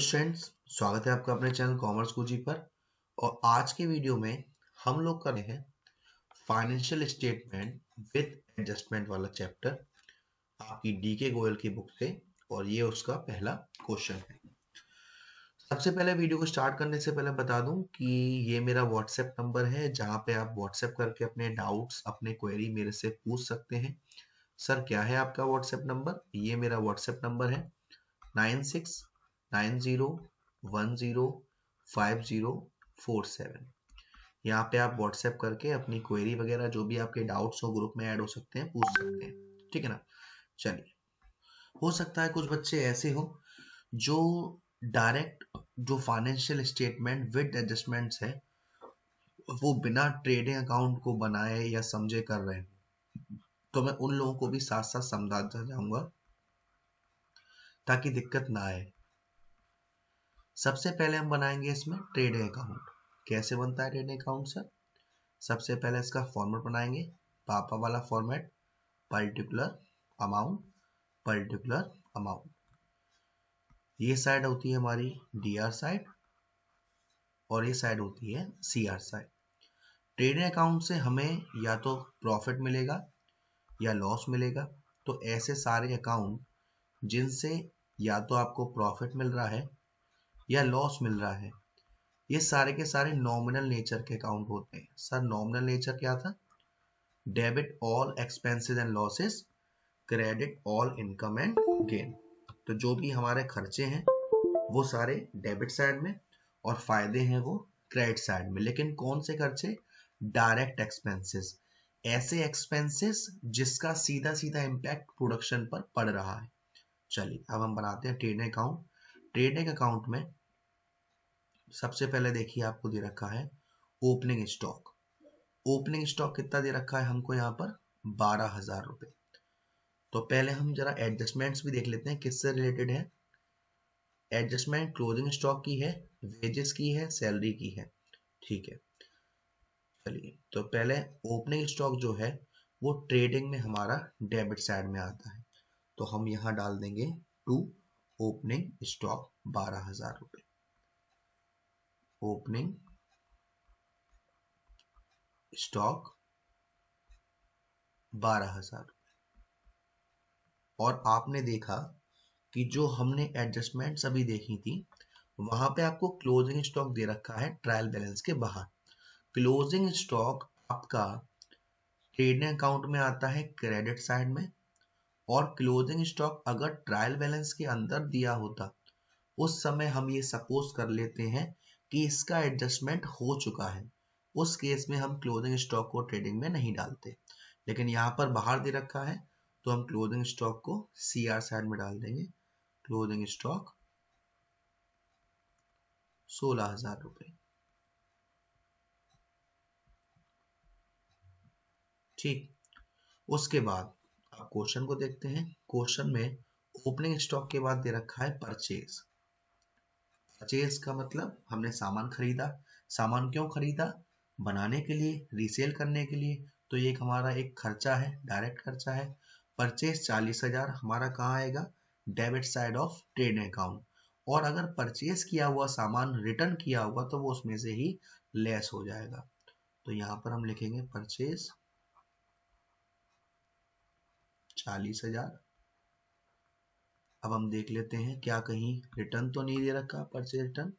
Students, स्वागत है आपका अपने चैनल कॉमर्स गुरुजी पर। और आज के वीडियो में हम लोग कर रहे हैं फाइनेंशियल स्टेटमेंट विद एडजस्टमेंट वाला चैप्टर आपकी डीके गोयल की बुक से, और ये उसका पहला क्वेश्चन है। सबसे पहले वीडियो को स्टार्ट करने से पहले बता दूं कि ये मेरा व्हाट्सएप नंबर है, जहां पे आप व्हाट्सएप करके अपने डाउट्स, अपने क्वेरी मेरे से पूछ सकते हैं। सर क्या है आपका व्हाट्सएप नंबर? ये मेरा व्हाट्सएप नंबर है 9690105047। यहाँ पे आप व्हाट्सएप करके अपनी क्वेरी वगैरह जो भी आपके डाउट्स हो ग्रुप में ऐड हो सकते हैं, पूछ सकते हैं। ठीक है ना? चलिए, हो सकता है कुछ बच्चे ऐसे हो जो डायरेक्ट जो फाइनेंशियल स्टेटमेंट विद एडजस्टमेंट्स है वो बिना ट्रेडिंग अकाउंट को बनाए या समझे कर रहे हैं, तो मैं उन लोगों को भी साथ साथ समझाता जाऊंगा ताकि दिक्कत ना आए। सबसे पहले हम बनाएंगे इसमें ट्रेडिंग अकाउंट। कैसे बनता है ट्रेडिंग अकाउंट सर? सबसे पहले इसका फॉर्मेट बनाएंगे, पापा वाला format, particular amount, particular amount. ये साइड होती है हमारी डीआर साइड और ये साइड होती है सीआर साइड। ट्रेडिंग अकाउंट से हमें या तो प्रॉफिट मिलेगा या लॉस मिलेगा। तो ऐसे सारे अकाउंट जिनसे या तो आपको प्रॉफिट मिल रहा है या लॉस मिल रहा है, ये सारे के सारे नॉमिनल नेचर के अकाउंट होते हैं। सर नॉमिनल नेचर क्या था? Debit all expenses and losses, credit all income and gain. तो जो भी हमारे खर्चे हैं वो सारे डेबिट साइड में और फायदे हैं वो क्रेडिट साइड में। लेकिन कौन से खर्चे? डायरेक्ट एक्सपेंसेस, ऐसे एक्सपेंसेस जिसका सीधा सीधा इम्पैक्ट प्रोडक्शन पर पड़ रहा है। चलिए अब हम बनाते हैं ट्रेडिंग अकाउंट। ट्रेडिंग अकाउंट में सबसे पहले देखिए आपको दे रखा है ओपनिंग स्टॉक। ओपनिंग स्टॉक कितना दे रखा है हमको यहाँ पर? 12,000 रुपए। तो पहले हम जरा एडजस्टमेंट्स भी देख लेते हैं किससे रिलेटेड है। एडजस्टमेंट क्लोजिंग स्टॉक की है, वेजेस की है, सैलरी की है। ठीक है, चलिए तो पहले ओपनिंग स्टॉक जो है वो ट्रेडिंग में हमारा डेबिट साइड में आता है, तो हम यहाँ डाल देंगे टू ओपनिंग स्टॉक 12,000 रुपए। Opening stock 12,000। और आपने देखा कि जो हमने एडजस्टमेंट्स अभी देखी थी वहां पे आपको क्लोजिंग स्टॉक दे रखा है ट्रायल बैलेंस के बाहर। क्लोजिंग स्टॉक आपका ट्रेडिंग अकाउंट में आता है क्रेडिट साइड में, और क्लोजिंग स्टॉक अगर ट्रायल बैलेंस के अंदर दिया होता उस समय हम ये सपोज कर लेते हैं कि इसका एडजस्टमेंट हो चुका है, उस केस में हम क्लोजिंग स्टॉक को ट्रेडिंग में नहीं डालते। लेकिन यहाँ पर बाहर दे रखा है तो हम क्लोजिंग स्टॉक को सीआर साइड में डाल देंगे। क्लोजिंग स्टॉक 16,000 रुपए। ठीक, उसके बाद आप क्वेश्चन को देखते हैं। क्वेश्चन में ओपनिंग स्टॉक के बाद दे रखा है परचेज। परचेज का मतलब हमने सामान खरीदा। सामान क्यों खरीदा? बनाने के लिए, रीसेल करने के लिए। तो ये हमारा एक खर्चा है, डायरेक्ट खर्चा है। परचेज 40,000 हमारा कहाँ आएगा? Debit side of trading account. और अगर परचेज किया हुआ सामान रिटर्न किया हुआ तो वो उसमें से ही लेस हो जाएगा। तो यहाँ पर हम लिखेंगे परचेज 40,000। अब हम देख लेते हैं क्या कहीं रिटर्न तो नहीं दे रखा परचेज रिटर्न।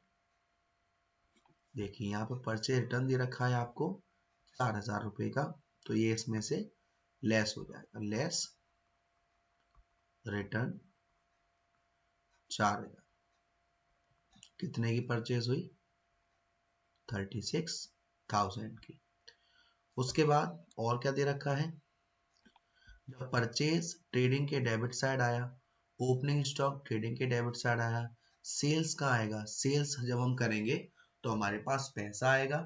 देखिए यहाँ पर परचेज रिटर्न दे रखा है आपको 4,000 रुपए का, तो ये इसमें से लेस हो जाएगा। Less return 4,000। कितने की परचेज हुई? 36,000 की। उसके बाद और क्या दे रखा है? जब परचेज ट्रेडिंग के डेबिट साइड आया, ओपनिंग स्टॉक ट्रेडिंग के डेबिट साइड आया, सेल्स कहाँ आएगा? सेल्स जब हम करेंगे तो हमारे पास पैसा आएगा,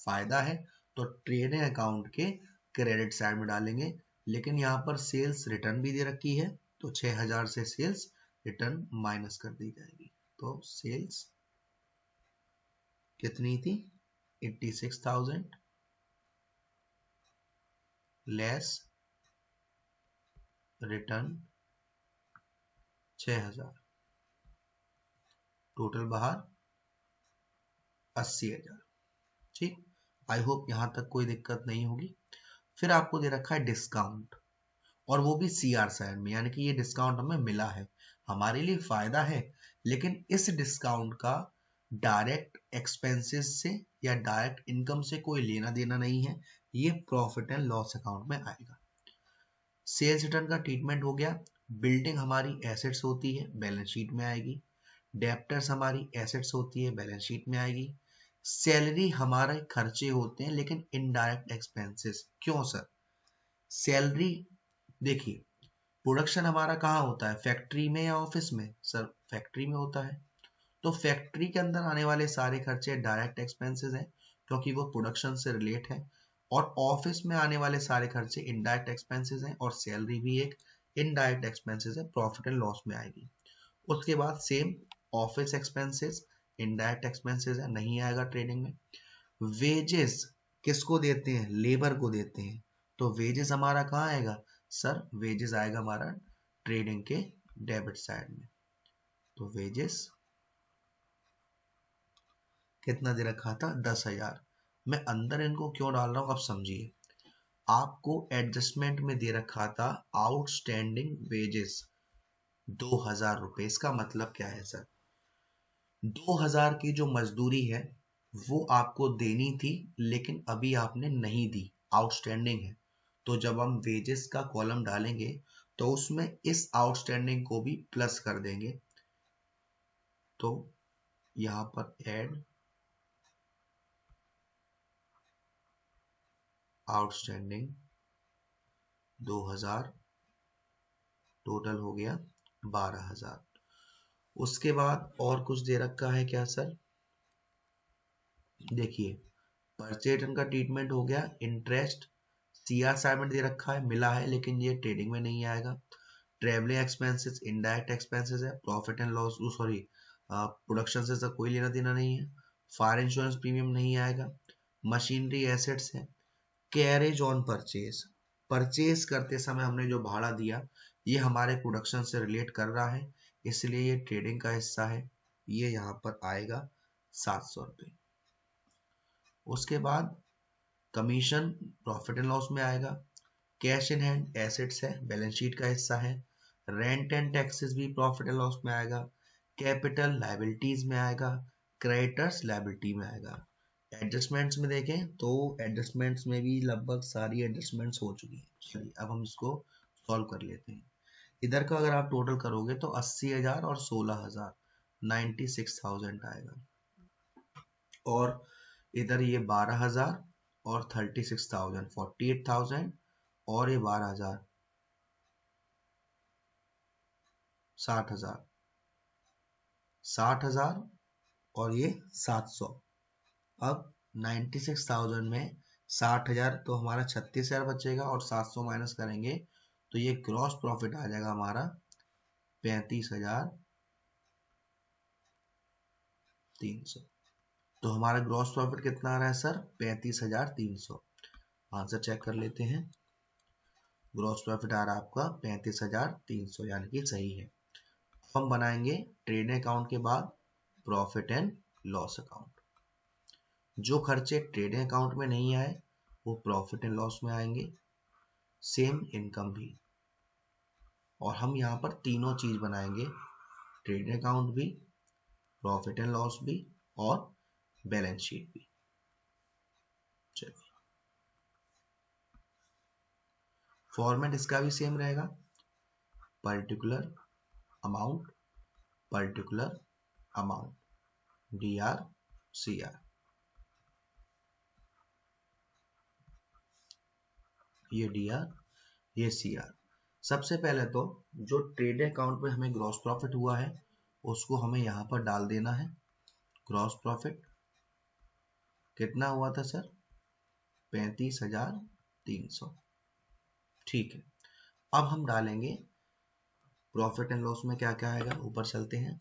फायदा है, तो ट्रेडिंग अकाउंट के क्रेडिट साइड में डालेंगे। लेकिन यहाँ पर सेल्स रिटर्न भी दे रखी है तो 6,000 से सेल्स रिटर्न माइनस कर दी जाएगी। तो सेल्स कितनी थी? 86,000 लेस रिटर्न 6,000। टोटल बाहर 80,000। ठीक, आई होप यहां तक कोई दिक्कत नहीं होगी। फिर आपको दे रखा है डिस्काउंट, और वो भी सीआर साइड में, यानी कि ये डिस्काउंट हमें मिला है, हमारे लिए फायदा है, लेकिन इस डिस्काउंट का डायरेक्ट एक्सपेंसेस से या डायरेक्ट इनकम से कोई लेना देना नहीं है, ये प्रॉफिट एंड लॉस अकाउंट में आएगा। सेल्स रिटर्न का ट्रीटमेंट हो गया। बिल्डिंग हमारी एसेट्स होती है, बैलेंस शीट में आएगी। डेप्टर्स हमारी एसेट्स होती है, बैलेंस शीट में आएगी। सैलरी हमारे खर्चे होते हैं लेकिन इनडायरेक्ट एक्सपेंसेस। क्यों सर? सैलरी, देखिए प्रोडक्शन हमारा कहाँ होता है, फैक्ट्री में या ऑफिस में? सर फैक्ट्री में होता है, तो फैक्ट्री के अंदर आने वाले सारे खर्चे डायरेक्ट एक्सपेंसेस हैं क्योंकि वो प्रोडक्शन से रिलेट है, और ऑफिस में आने वाले सारे खर्चे इनडायरेक्ट एक्सपेंसेस हैं, और सैलरी भी एक इनडायरेक्ट एक्सपेंसेस है, प्रॉफिट एंड लॉस में आएगी। उसके बाद same office expenses indirect expenses है, नहीं आएगा ट्रेडिंग में। वेजेस किसको देते हैं? लेबर को देते हैं, तो वेजेस हमारा कहाँ आएगा? सर वेजेस आएगा हमारा ट्रेडिंग के डेबिट साइड में। तो वेजेस कितना दे रखा था? 10,000। मैं अंदर इनको क्यों डाल रहा हूं अब समझिए। आपको एडजस्टमेंट में दे रखा था आउटस्टैंडिंग वेजेस 2,000 रुपए। इसका मतलब क्या है सर? 2,000 की जो मजदूरी है वो आपको देनी थी, लेकिन अभी आपने नहीं दी, आउटस्टैंडिंग है। तो जब हम वेजेस का कॉलम डालेंगे तो उसमें इस आउटस्टैंडिंग को भी प्लस कर देंगे। तो यहां पर ऐड आउटस्टैंडिंग 2,000, टोटल हो गया 12,000। उसके बाद और कुछ दे रखा है क्या सर? देखिए परचेज रिटर्न का ट्रीटमेंट हो गया। इंटरेस्ट सीआर साइड में दे रखा है, मिला है, लेकिन ये ट्रेडिंग में नहीं आएगा। ट्रेवलिंग एक्सपेंसेस इनडायरेक्ट एक्सपेंसेस है, profit and loss, sorry production से तो कोई लेना देना नहीं है। फायर इंश्योरेंस प्रीमियम नहीं आएगा। मशीनरी एसेट्स है। कैरेज ऑन परचेज, परचेज करते समय हमने जो भाड़ा दिया ये हमारे प्रोडक्शन से रिलेट कर रहा है, इसलिए ये ट्रेडिंग का हिस्सा है, ये यहाँ पर आएगा 700 रुपये। उसके बाद कमीशन प्रॉफिट एंड लॉस में आएगा। कैश इन हैंड एसेट्स है, बैलेंस शीट का हिस्सा है। रेंट एंड टैक्सेस भी प्रॉफिट एंड लॉस में आएगा। कैपिटल लायबिलिटीज में आएगा। क्रेडिटर्स लायबिलिटी में आएगा। एडजस्टमेंट्स में देखें तो एडजस्टमेंट्स में भी लगभग सारी एडजस्टमेंट्स हो चुकी हैं। चलिए अब हम इसको सॉल्व कर लेते हैं। इधर का अगर आप टोटल करोगे तो 80,000 और 16,000, 96,000 आएगा। और इधर ये 12,000 और 36,000, 48,000, और ये 12,000, 60,000, 60,000, और ये 700। अब 96,000 में 60,000 तो हमारा 36,000 बचेगा, और 700 माइनस करेंगे तो ये ग्रॉस प्रॉफिट आ जाएगा हमारा 35,300। तो हमारा ग्रॉस प्रॉफिट कितना आ रहा है सर? 35,300। आंसर चेक कर लेते हैं। ग्रॉस प्रॉफिट आ रहा है आपका 35,300, यानी कि सही है। हम बनाएंगे ट्रेडिंग अकाउंट के बाद प्रॉफिट एंड लॉस अकाउंट। जो खर्चे ट्रेडिंग अकाउंट में नहीं आए वो प्रॉफिट एंड लॉस में आएंगे, सेम इनकम भी। और हम यहाँ पर तीनों चीज बनाएंगे, ट्रेडिंग अकाउंट भी, प्रॉफिट एंड लॉस भी, और बैलेंस शीट भी। चलिए फॉर्मेट इसका भी सेम रहेगा, particular amount, particular amount, DR CR। ये DR ये CR। सबसे पहले तो जो ट्रेड अकाउंट में हमें ग्रॉस प्रॉफिट हुआ है उसको हमें यहाँ पर डाल देना है। ग्रॉस प्रॉफिट कितना हुआ था सर? 35,300। ठीक है, अब हम डालेंगे प्रॉफिट एंड लॉस में क्या क्या आएगा। ऊपर चलते हैं,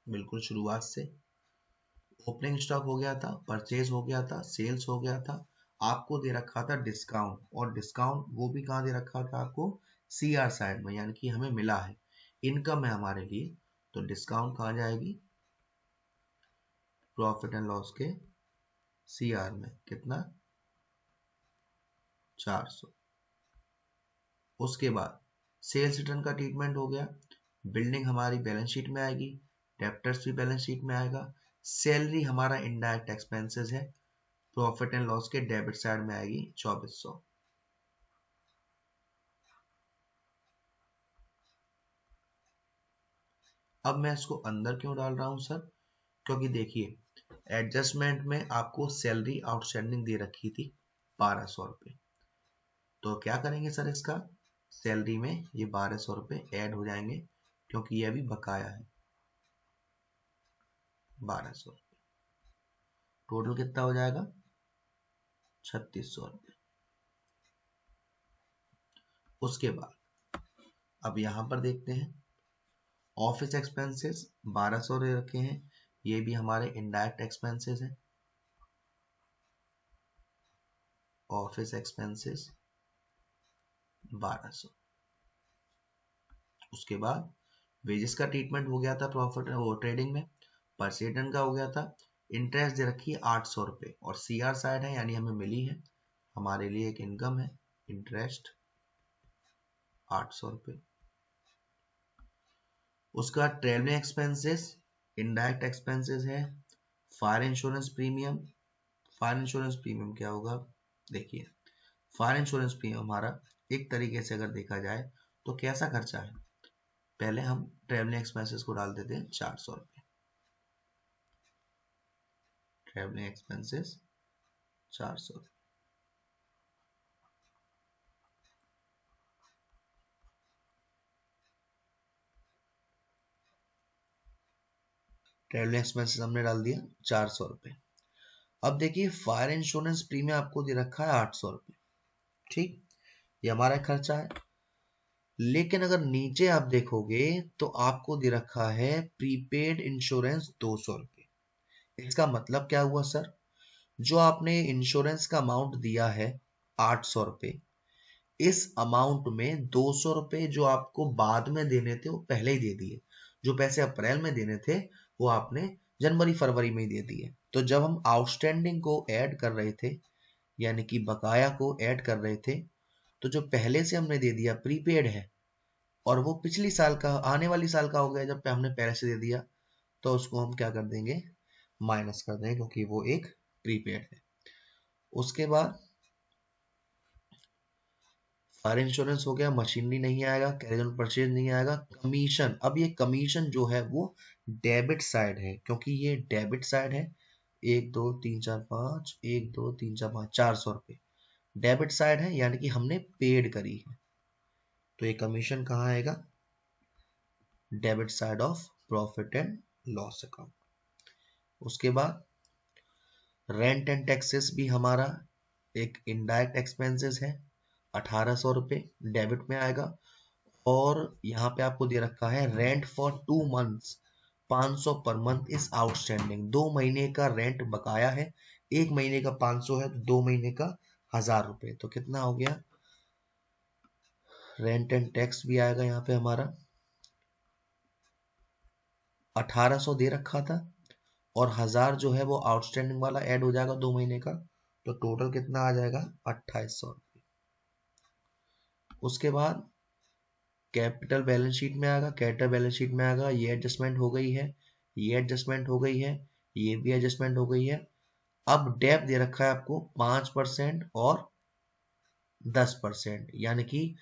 बिल्कुल शुरुआत से। ओपनिंग स्टॉक हो गया था, परचेज हो गया था, सेल्स हो गया था। आपको दे रखा था डिस्काउंट, और डिस्काउंट वो भी कहाँ दे रखा था आपको? CR साइड में, यानी कि हमें मिला है, इनकम है हमारे लिए। तो डिस्काउंट कहाँ जाएगी? प्रॉफिट एंड लॉस के CR में कितना 400। उसके बाद सेल्स रिटर्न का ट्रीटमेंट हो गया, बिल्डिंग हमारी बैलेंस शीट में आएगी, डेप्टर्स भी बैलेंस शीट में आएगा, सैलरी हमारा इनडायरेक्ट एक्सपेंसेस है, प्रॉफिट एंड लॉस के डेबिट साइड में आएगी 2400। अब मैं इसको अंदर क्यों डाल रहा हूं सर, क्योंकि देखिए एडजस्टमेंट में आपको सैलरी आउटस्टैंडिंग दे रखी थी 1200 रुपये, तो क्या करेंगे सर, इसका सैलरी में ये 1200 रुपये ऐड हो जाएंगे क्योंकि ये अभी बकाया है 1200 रुपये। टोटल कितना हो जाएगा 3600 रुपये। उसके बाद अब यहां पर देखते हैं ऑफिस एक्सपेंसेस 1200 दे रखे हैं, ये भी हमारे इनडायरेक्ट एक्सपेंसेस हैं। Office expenses 1200। उसके बाद वेजेस का ट्रीटमेंट हो गया था प्रॉफिट वो ट्रेडिंग में, परसेंटेज का हो गया था, इंटरेस्ट दे रखी है 800 रुपये और CR साइड है यानी हमें मिली है, हमारे लिए एक इनकम है इंटरेस्ट 800 रुपये। उसका ट्रेवलिंग एक्सपेंसेस इनडायरेक्ट एक्सपेंसेस है, fire insurance premium. Fire insurance premium क्या होगा, देखिए फायर इंश्योरेंस प्रीमियम हमारा एक तरीके से अगर देखा जाए तो कैसा खर्चा है, पहले हम ट्रेवलिंग एक्सपेंसेस को डाल देते हैं 400 रुपये, ट्रेवलिंग एक्सपेंसेस 400। ट्रेवलिंग एक्सपेंसेस हमने डाल दिया 400 रुपये। अब देखिए फायर इंश्योरेंस प्रीमियम आपको दे रखा है 800 रुपये, ठीक, ये हमारा खर्चा है। लेकिन अगर नीचे आप देखोगे तो आपको दे रखा है प्रीपेड इंश्योरेंस 200 रुपये। इसका मतलब क्या हुआ सर, जो आपने इंश्योरेंस का अमाउंट दिया है 800 रुपये, इस अमाउंट में 200 रुपये जो आपको बाद में देने थे वो पहले ही दे दिए, जो पैसे अप्रैल में देने थे वो आपने जनवरी फरवरी में ही दे दिए। तो जब हम आउटस्टैंडिंग को ऐड कर रहे थे यानी कि बकाया को ऐड कर रहे थे, तो जो पहले से हमने दे दिया प्रीपेड है और वो पिछली साल का आने वाली साल का हो गया जब हमने पहले से दे दिया, तो उसको हम क्या कर देंगे माइनस कर देंगे क्योंकि वो एक प्रीपेड है। उसके बाद फायर इंश्योरेंस हो गया, मशीनरी नहीं आएगा, कैरेज ऑन परचेज नहीं आएगा, कमीशन। अब ये कमीशन जो है वो डेबिट साइड है क्योंकि ये डेबिट साइड है, 1 2 3 4 5 1 2 3 4 5 400 रुपये डेबिट साइड है यानी कि हमने पेड करी है, तो ये कमीशन कहाँ आएगा, debit side of profit and loss account. उसके बाद रेंट एंड टैक्सेस भी हमारा एक इनडायरेक्ट एक्सपेंसेस है, 1800 रुपये डेबिट में आएगा। और यहाँ पे आपको दे रखा है rent for 2 months 500 per month is outstanding, 2 महीने का रेंट बकाया है, 1 महीने का 500 है तो 2 महीने का 1000 रुपये, तो कितना हो गया, रेंट एंड टैक्स भी आएगा यहाँ पे हमारा 1800 दे रखा था और 1000 जो है वो आउटस्टैंडिंग वाला ऐड हो जाएगा 2 महीने का, तो टोटल कितना आ जाएगा 2800 रुपये। उसके बाद कैपिटल बैलेंस शीट में आएगा, कैपिटल बैलेंस शीट में आएगा, ये एडजस्टमेंट हो गई है, ये एडजस्टमेंट हो गई है, ये भी एडजस्टमेंट हो गई है। अब डेप दे रखा है आपको 5% और 10%, यानी कि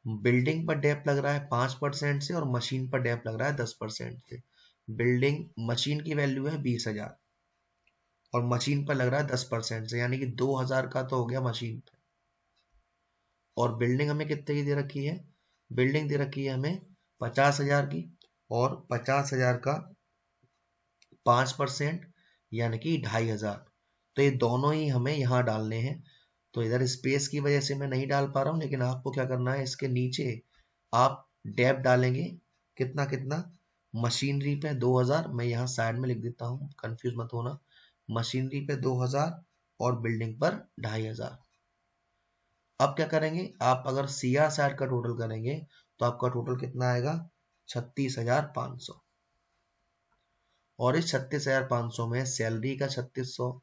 बिल्डिंग पर डेप लग रहा है 5% से और मशीन पर डेप लग रहा है 10% से। बिल्डिंग मशीन की वैल्यू है 20,000 और मशीन पर लग रहा है 10% से, यानी कि 2000 का तो हो गया मशीन पर। और बिल्डिंग हमें कितने की दे रखी है, बिल्डिंग दे रखी है हमें 50,000 की और 50,000 का 5% यानी कि 2500, तो ये दोनों ही हमें यहाँ डालने हैं। तो इधर स्पेस की वजह से मैं नहीं डाल पा रहा हूँ, लेकिन आपको क्या करना है, इसके नीचे आप डेप डालेंगे कितना कितना, मशीनरी पे 2000, मैं यहाँ साइड में लिख देता हूँ कंफ्यूज मत होना, मशीनरी पे 2000 और बिल्डिंग पर 2500। अब क्या करेंगे, आप अगर CR साइड का टोटल करेंगे तो आपका टोटल कितना आएगा 36,500। और इस 36,500 में सैलरी का 3600,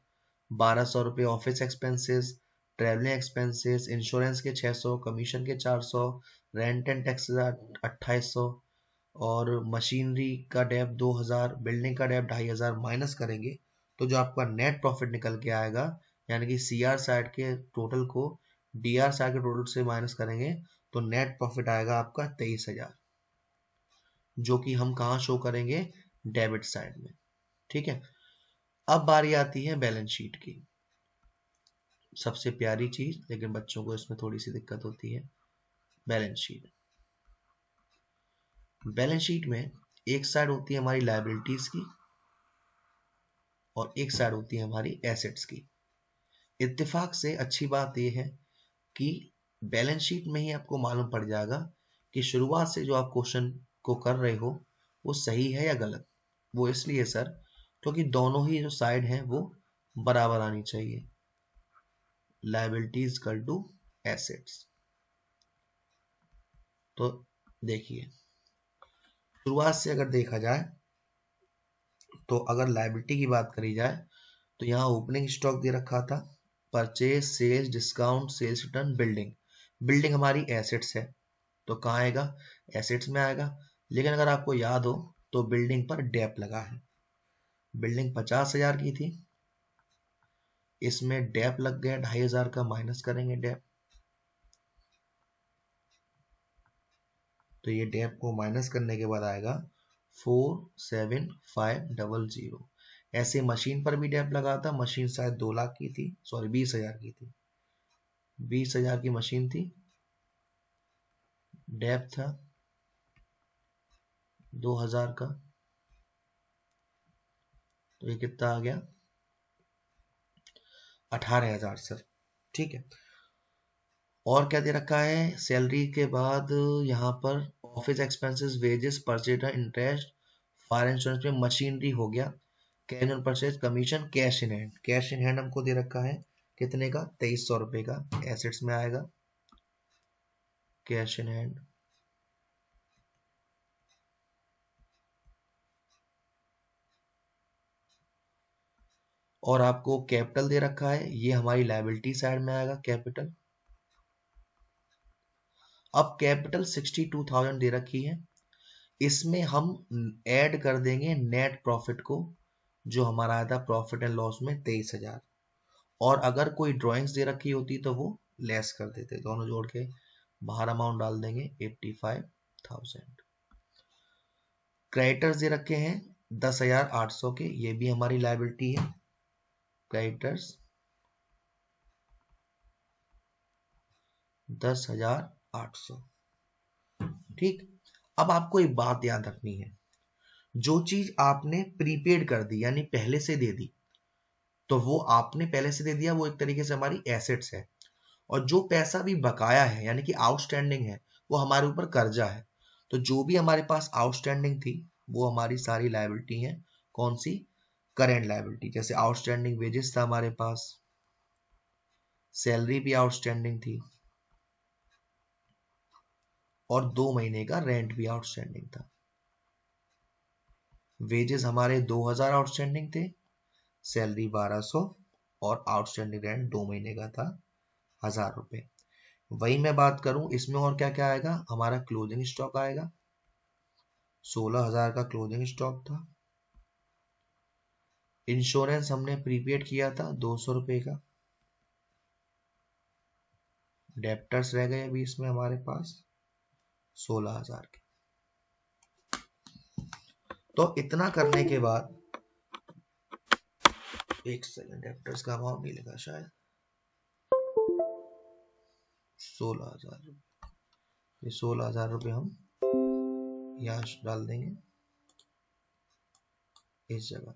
1200 रुपये office expenses, travelling expenses, insurance के 600, कमीशन के 400, रेंट एंड टैक्स 2800 और मशीनरी का डेप 2000, बिल्डिंग का डेप 2500 माइनस करेंगे तो जो आपका नेट प्रॉफिट निकल के आएगा, यानी कि सीआर साइड के टोटल को डीआर साइड के टोटल से माइनस करेंगे तो नेट प्रॉफिट आएगा आपका 23,000, जो कि हम कहाँ शो करेंगे, डेबिट साइड में। ठीक है, अब बारी आती है बैलेंस शीट की, सबसे प्यारी चीज, लेकिन बच्चों को इसमें थोड़ी सी दिक्कत होती है। बैलेंस शीट, बैलेंस शीट में एक साइड होती है हमारी लायबिलिटीज की और एक साइड होती है हमारी एसेट्स की। इत्तेफाक से अच्छी बात यह है कि बैलेंस शीट में ही आपको मालूम पड़ जाएगा कि शुरुआत से जो आप क्वेश्चन को कर रहे हो वो सही है या गलत। वो इसलिए सर क्योंकि दोनों ही जो साइड हैं वो बराबर आनी चाहिए, लायबिलिटीज इक्वल टू एसेट्स। तो देखिए, शुरुआत से अगर देखा जाए तो अगर लायबिलिटी की बात करी जाए तो यहाँ ओपनिंग स्टॉक दे रखा था, purchase, sales, discount, sales return, building. Building हमारी एसेट्स है तो कहाँ आएगा, एसेट्स में आएगा। लेकिन अगर आपको याद हो तो बिल्डिंग पर डेप लगा है, बिल्डिंग 50,000 की थी, इसमें डेप लग गया 2,500 का, माइनस करेंगे डेप, तो ये डेप को माइनस करने के बाद आएगा 47,500। ऐसे मशीन पर भी डेप लगा था, मशीन शायद 2 लाख की थी, सॉरी 20,000 की थी, 20,000 की मशीन थी, डेप था 2,000 का, तो ये कितना आ गया, 18,000 सर। ठीक है, और क्या दे रखा है, सैलरी के बाद यहाँ पर office expenses, wages, purchase, interest, fire insurance में मशीनरी हो गया, cash on purchase, commission, cash in hand. Cash in hand हमको दे रखा है कितने का, 2300 रुपए का, एसेट्स में आएगा कैश इन हैंड। और आपको कैपिटल दे रखा है, ये हमारी लायबिलिटी साइड में आएगा कैपिटल। अब कैपिटल 62,000 दे रखी है, इसमें हम ऐड कर देंगे नेट प्रॉफिट को, जो हमारा आया था प्रॉफिट एंड लॉस में 23,000, और अगर कोई ड्राइंग्स दे रखी होती तो वो लेस कर देते, दोनों जोड़ के बाहर अमाउंट डाल देंगे 85,000। क्रेडिटर्स दे रखे हैं 10,800 के, ये भी हमारी लायबिलिटी है, क्रेडिटर्स 10,800। ठीक, अब आपको एक बात याद रखनी है, जो चीज आपने प्रीपेड कर दी यानी पहले से दे दी, तो वो आपने पहले से दे दिया, वो एक तरीके से हमारी एसेट्स है। और जो पैसा भी बकाया है यानी कि आउटस्टैंडिंग है, वो हमारे ऊपर कर्जा है। तो जो भी हमारे पास आउटस्टैंडिंग थी वो हमारी सारी लायबिलिटी है, कौन सी, करेंट लायबिलिटी। जैसे आउटस्टैंडिंग वेजेस था हमारे पास, सैलरी भी आउटस्टैंडिंग थी, और 2 महीने का रेंट भी आउटस्टैंडिंग था। वेजेस हमारे 2,000 आउटस्टैंडिंग थे, सैलरी 1,200 और आउटस्टैंडिंग रेंट 2 महीने का था 1,000 रुपए। वही मैं बात करूं इसमें और क्या क्या आएगा, हमारा क्लोजिंग स्टॉक आएगा, 16,000 का क्लोजिंग स्टॉक था। इंश्योरेंस हमने प्रीपेड किया था 200 रुपए का। डेप्टर्स रह गए अभी इसमें हमारे पास 16,000 के। तो इतना करने के बाद, एक सेकंड, डेप्टर्स का अमाउंट नहीं लिखा शायद, 16,000, ये 16,000 रुपये हम यहाँ डाल देंगे इस जगह।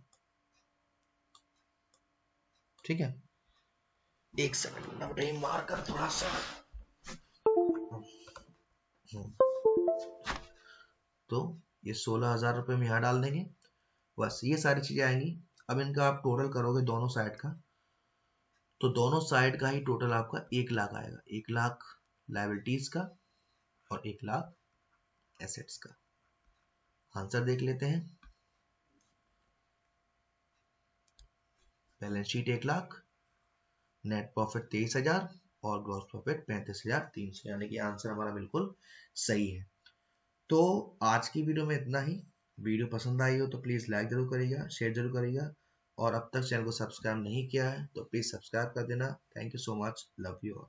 ठीक है, एक सेकंड नंबरिंग मार्कर थोड़ा सा, तो ये 16,000 रुपये हम यहाँ डाल देंगे, बस ये सारी चीजें आएंगी। अब इनका आप टोटल करोगे दोनों साइड का, तो दोनों साइड का ही टोटल आपका 1,00,000 आएगा, 1,00,000 लायबिलिटीज का और 1,00,000 एसेट्स का। आंसर देख लेते हैं। बैलेंस शीट 1,00,000, नेट प्रॉफिट 23,000 और ग्रॉस प्रॉफिट 35,300, यानी कि आंसर हमारा बिल्कुल सही है। तो आज की वीडियो में इतना ही। वीडियो पसंद आई हो तो प्लीज़ लाइक जरूर करिएगा, शेयर जरूर करिएगा, और अब तक चैनल को सब्सक्राइब नहीं किया है तो प्लीज़ सब्सक्राइब कर देना। Thank you so much, love you all.